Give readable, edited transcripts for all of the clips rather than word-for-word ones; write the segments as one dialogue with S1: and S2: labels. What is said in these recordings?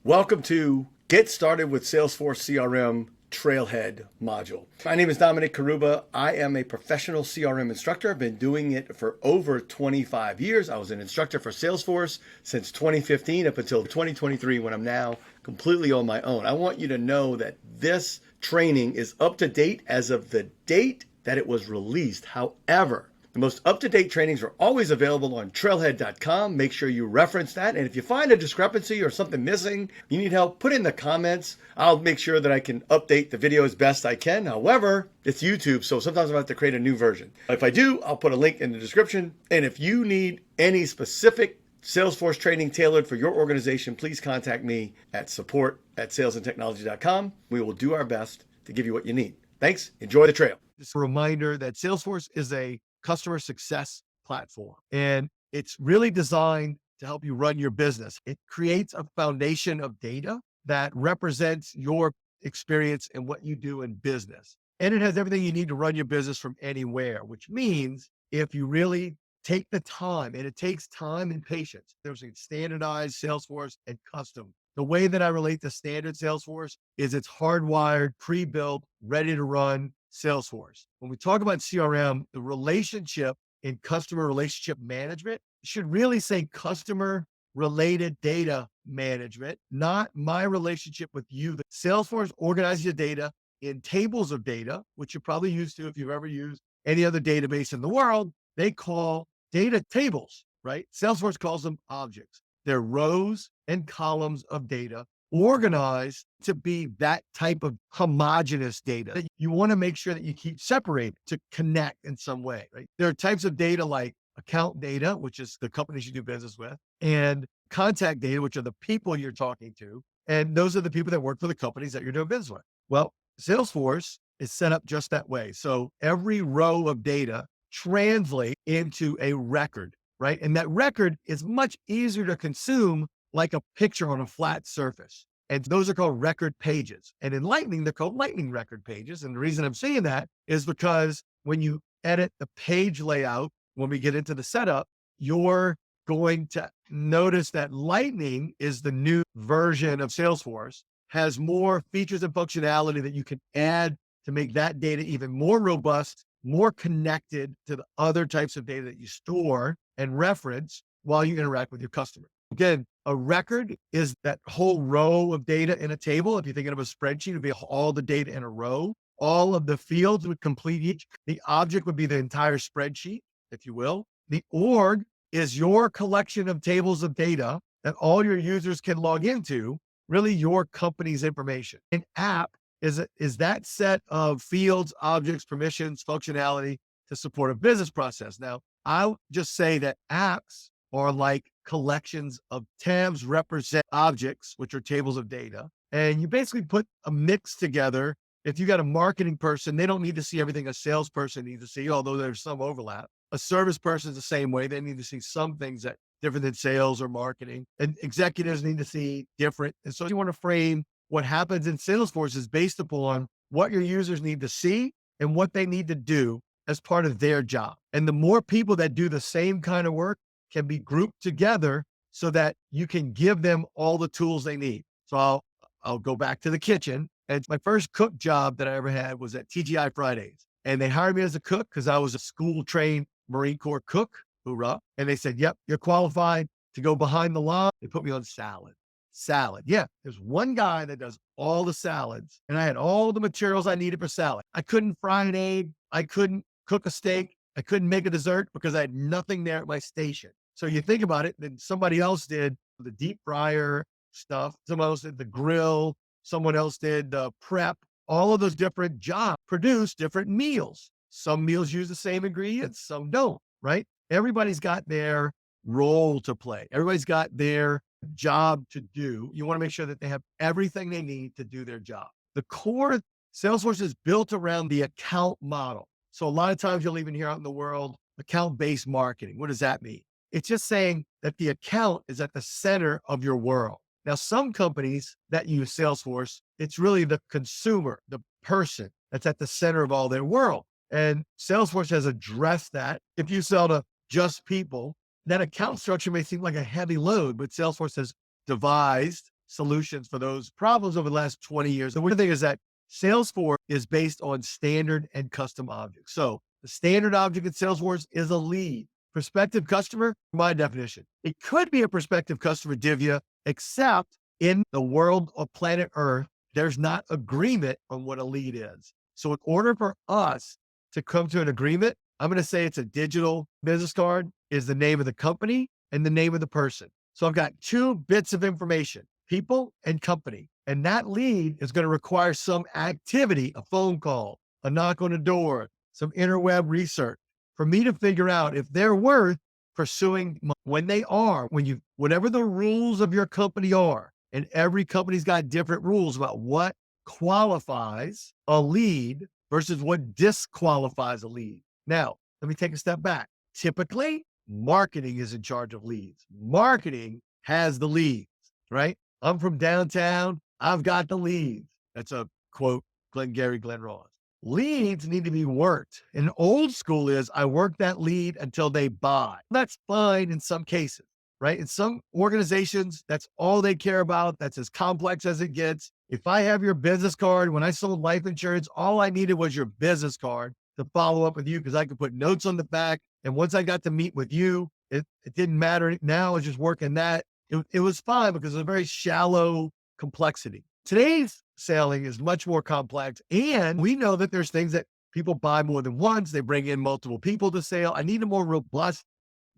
S1: Welcome to Get Started with Salesforce CRM Trailhead module. My name is Dominic Karuba. I am a professional CRM instructor. I've been doing it for over 25 years. I was an instructor for Salesforce since 2015 up until 2023 when I'm now completely on my own. I want you to know that this training is up to date as of the date that it was released. However, the most up-to-date trainings are always available on trailhead.com. Make sure you reference that. And if you find a discrepancy or something missing, you need help, put in the comments. I'll make sure that I can update the video as best I can. However, it's YouTube, so sometimes I have to create a new version. If I do, I'll put a link in the description. And if you need any specific Salesforce training tailored for your organization, please contact me at support@salesandtechnology.com. We will do our best to give you what you need. Thanks. Enjoy the trail.
S2: Just a reminder that Salesforce is a customer success platform, and it's really designed to help you run your business. It creates a foundation of data that represents your experience and what you do in business. And it has everything you need to run your business from anywhere, which means if you really take the time, and it takes time and patience, there's a standardized Salesforce and custom. The way that I relate to standard Salesforce is it's hardwired, pre-built, ready to run Salesforce. When we talk about CRM, the relationship in customer relationship management should really say customer related data management, not my relationship with you. The Salesforce organizes your data in tables of data, which you're probably used to if you've ever used any other database in the world. They call data tables, right? Salesforce calls them objects. They're rows and columns of data organized to be that type of homogeneous data. You want to make sure that you keep separate to connect in some way, right? There are types of data like account data, which is the companies you do business with, and contact data, which are the people you're talking to. And those are the people that work for the companies that you're doing business with. Well, Salesforce is set up just that way. So every row of data translate into a record, right? And that record is much easier to consume like a picture on a flat surface. And those are called record pages. And in Lightning, they're called Lightning record pages. And the reason I'm saying that is because when you edit the page layout, when we get into the setup, you're going to notice that Lightning is the new version of Salesforce, has more features and functionality that you can add to make that data even more robust, more connected to the other types of data that you store and reference while you interact with your customer. Again, a record is that whole row of data in a table. If you're thinking of a spreadsheet, it would be all the data in a row. All of the fields would complete each. The object would be the entire spreadsheet, if you will. The org is your collection of tables of data that all your users can log into, really your company's information. An app is that set of fields, objects, permissions, functionality to support a business process. Now, I'll just say that apps are like collections of tabs represent objects, which are tables of data. And you basically put a mix together. If you got a marketing person, they don't need to see everything a salesperson needs to see, although there's some overlap. A service person is the same way. They need to see some things that different than sales or marketing, and executives need to see different. And so you want to frame what happens in Salesforce is based upon what your users need to see and what they need to do as part of their job. And the more people that do the same kind of work can be grouped together so that you can give them all the tools they need. So I'll go back to the kitchen. And my first cook job that I ever had was at TGI Fridays. And they hired me as a cook because I was a school trained Marine Corps cook. Hoorah. And they said, yep, you're qualified to go behind the line. They put me on salad. Yeah, there's one guy that does all the salads, and I had all the materials I needed for salad. I couldn't fry an egg. I couldn't cook a steak. I couldn't make a dessert because I had nothing there at my station. So you think about it, then somebody else did the deep fryer stuff. Someone else did the grill. Someone else did the prep. All of those different jobs produce different meals. Some meals use the same ingredients, some don't, right? Everybody's got their role to play. Everybody's got their job to do. You want to make sure that they have everything they need to do their job. The core Salesforce is built around the account model. So a lot of times you'll even hear out in the world, account-based marketing. What does that mean? It's just saying that the account is at the center of your world. Now, some companies that use Salesforce, it's really the consumer, the person that's at the center of all their world. And Salesforce has addressed that. If you sell to just people, that account structure may seem like a heavy load, but Salesforce has devised solutions for those problems over the last 20 years. The one thing is that Salesforce is based on standard and custom objects. So the standard object in Salesforce is a lead. Prospective customer, my definition, it could be a prospective customer Divya, except in the world of planet Earth, there's not agreement on what a lead is. So in order for us to come to an agreement, I'm going to say it's a digital business card is the name of the company and the name of the person. So I've got two bits of information, people and company. And that lead is going to require some activity, a phone call, a knock on the door, some interweb research for me to figure out if they're worth pursuing when they are, whatever the rules of your company are. And every company's got different rules about what qualifies a lead versus what disqualifies a lead. Now, let me take a step back. Typically, marketing is in charge of leads. Marketing has the leads, right? I'm from downtown. I've got the leads. That's a quote, Glenn Ross. Leads need to be worked. And old school is I work that lead until they buy. That's fine in some cases, right? In some organizations, that's all they care about. That's as complex as it gets. If I have your business card, when I sold life insurance, all I needed was your business card to follow up with you because I could put notes on the back. And once I got to meet with you, it didn't matter. Now I was just working that. It was fine because it was a very shallow complexity. Today's selling is much more complex. And we know that there's things that people buy more than once. They bring in multiple people to sell. I need a more robust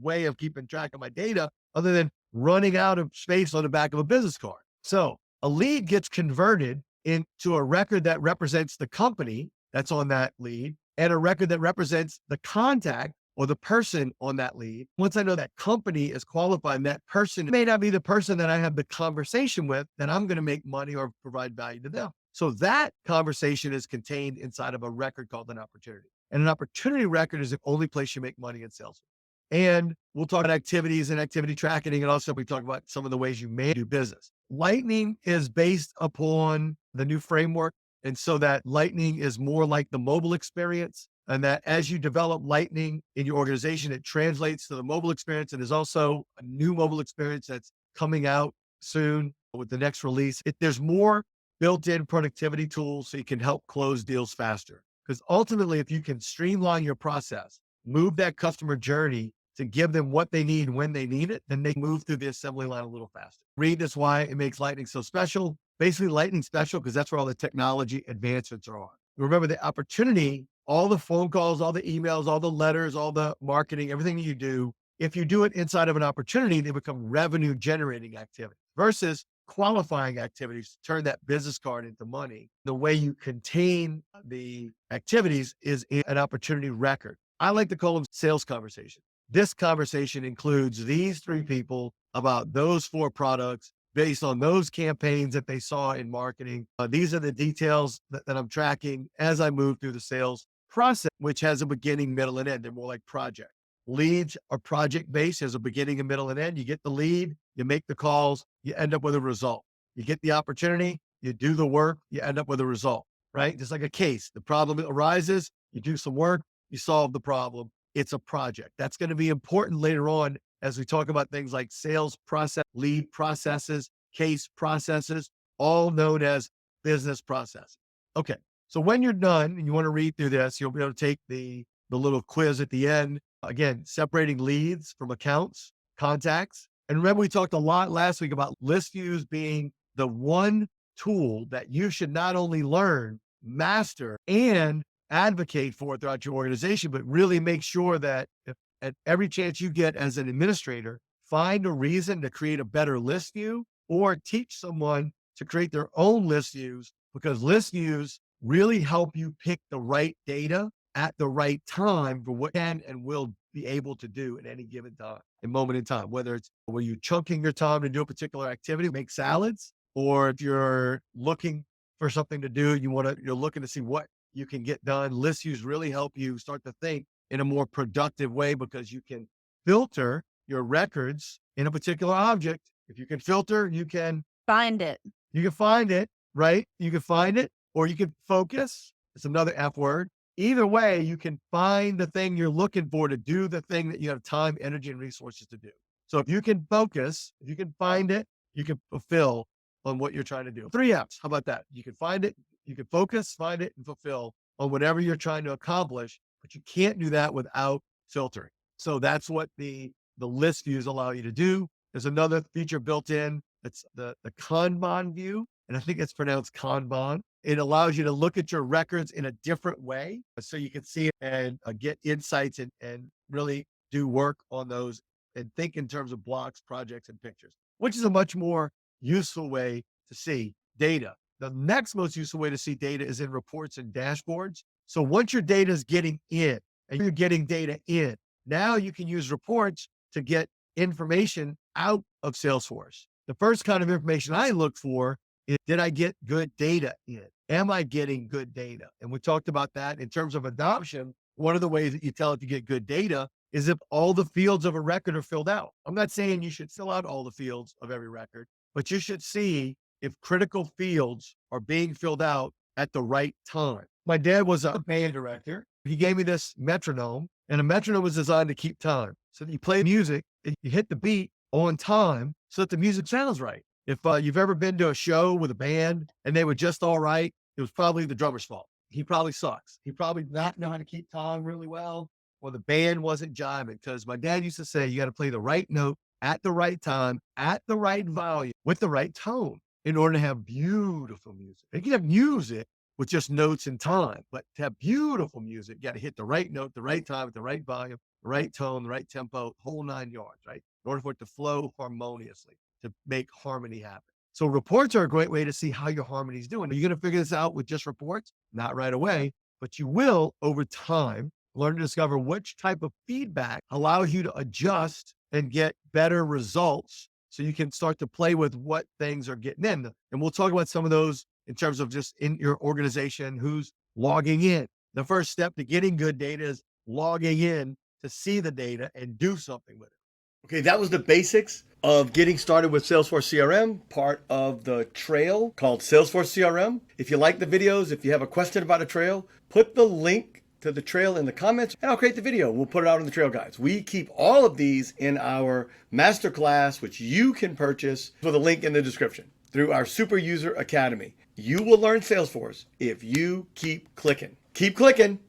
S2: way of keeping track of my data other than running out of space on the back of a business card. So a lead gets converted into a record that represents the company that's on that lead and a record that represents the contact or the person on that lead. Once I know that company is qualified, that person may not be the person that I have the conversation with, then I'm going to make money or provide value to them. So that conversation is contained inside of a record called an opportunity. And an opportunity record is the only place you make money in sales. And we'll talk about activities and activity tracking. And also we talk about some of the ways you may do business. Lightning is based upon the new framework. And so that Lightning is more like the mobile experience. And that as you develop Lightning in your organization, it translates to the mobile experience. And there's also a new mobile experience that's coming out soon with the next release. There's more built-in productivity tools so you can help close deals faster. Because ultimately, if you can streamline your process, move that customer journey to give them what they need when they need it, then they move through the assembly line a little faster. Read this why it makes Lightning so special. Basically, Lightning's special because that's where all the technology advancements are on. Remember the opportunity, all the phone calls, all the emails, all the letters, all the marketing, everything that you do, if you do it inside of an opportunity, they become revenue generating activities versus qualifying activities to turn that business card into money. The way you contain the activities is in an opportunity record. I like to call them sales conversations. This conversation includes these three people about those four products based on those campaigns that they saw in marketing. These are the details that I'm tracking as I move through the sales process, which has a beginning, middle, and end. They're more like project. Leads are project-based, has a beginning, a middle, and end. You get the lead, you make the calls, you end up with a result. You get the opportunity, you do the work, you end up with a result, right? Just like a case. The problem arises, you do some work, you solve the problem. It's a project. That's going to be important later on as we talk about things like sales process, lead processes, case processes, all known as business processes. Okay. So when you're done and you want to read through this, you'll be able to take the little quiz at the end. Again, separating leads from accounts, contacts. And remember, we talked a lot last week about list views being the one tool that you should not only learn, master, and advocate for throughout your organization, but really make sure that if, at every chance you get as an administrator, find a reason to create a better list view or teach someone to create their own list views, because list views really help you pick the right data at the right time for what can and will be able to do at any given time and moment in time, whether it's when you're chunking your time to do a particular activity, make salads, or if you're looking for something to do, you're looking to see what you can get done. List views really help you start to think in a more productive way because you can filter your records in a particular object. If you can filter, you can
S3: find it.
S2: You can find it, right? You can find it, or you can focus. It's another F word. Either way, you can find the thing you're looking for to do the thing that you have time, energy, and resources to do. So if you can focus, if you can find it, you can fulfill on what you're trying to do. 3 F's. How about that? You can find it, you can focus, find it, and fulfill on whatever you're trying to accomplish, but you can't do that without filtering. So that's what the list views allow you to do. There's another feature built in. It's the Kanban view, and I think it's pronounced Kanban. It allows you to look at your records in a different way, so you can see it and get insights and really do work on those and think in terms of blocks, projects, and pictures, which is a much more useful way to see data. The next most useful way to see data is in reports and dashboards. So once your data is getting in and you're getting data in, now you can use reports to get information out of Salesforce. The first kind of information I look for is, did I get good data in? Am I getting good data? And we talked about that in terms of adoption. One of the ways that you tell it to get good data is if all the fields of a record are filled out. I'm not saying you should fill out all the fields of every record, but you should see if critical fields are being filled out at the right time. My dad was a band director. He gave me this metronome, and a metronome was designed to keep time. So that you play music and you hit the beat on time so that the music sounds right. If you've ever been to a show with a band and they were just all right, it was probably the drummer's fault. He probably sucks. He probably not know how to keep time really well, or the band wasn't jiving. Because my dad used to say, you got to play the right note at the right time, at the right volume, with the right tone in order to have beautiful music. You can have music with just notes and time, but to have beautiful music, you got to hit the right note, the right time, at the right volume, the right tone, the right tempo, whole 9 yards, right? In order for it to flow harmoniously, to make harmony happen. So reports are a great way to see how your harmony is doing. Are you going to figure this out with just reports? Not right away, but you will over time learn to discover which type of feedback allows you to adjust and get better results, so you can start to play with what things are getting in. And we'll talk about some of those in terms of just in your organization, who's logging in. The first step to getting good data is logging in to see the data and do something with it.
S1: Okay, that was the basics of getting started with Salesforce CRM, part of the trail called Salesforce CRM. If you like the videos, if you have a question about a trail, put the link to the trail in the comments and I'll create the video. We'll put it out in the trail guides. We keep all of these in our masterclass, which you can purchase with a link in the description through our Super User Academy. You will learn Salesforce if you keep clicking. Keep clicking.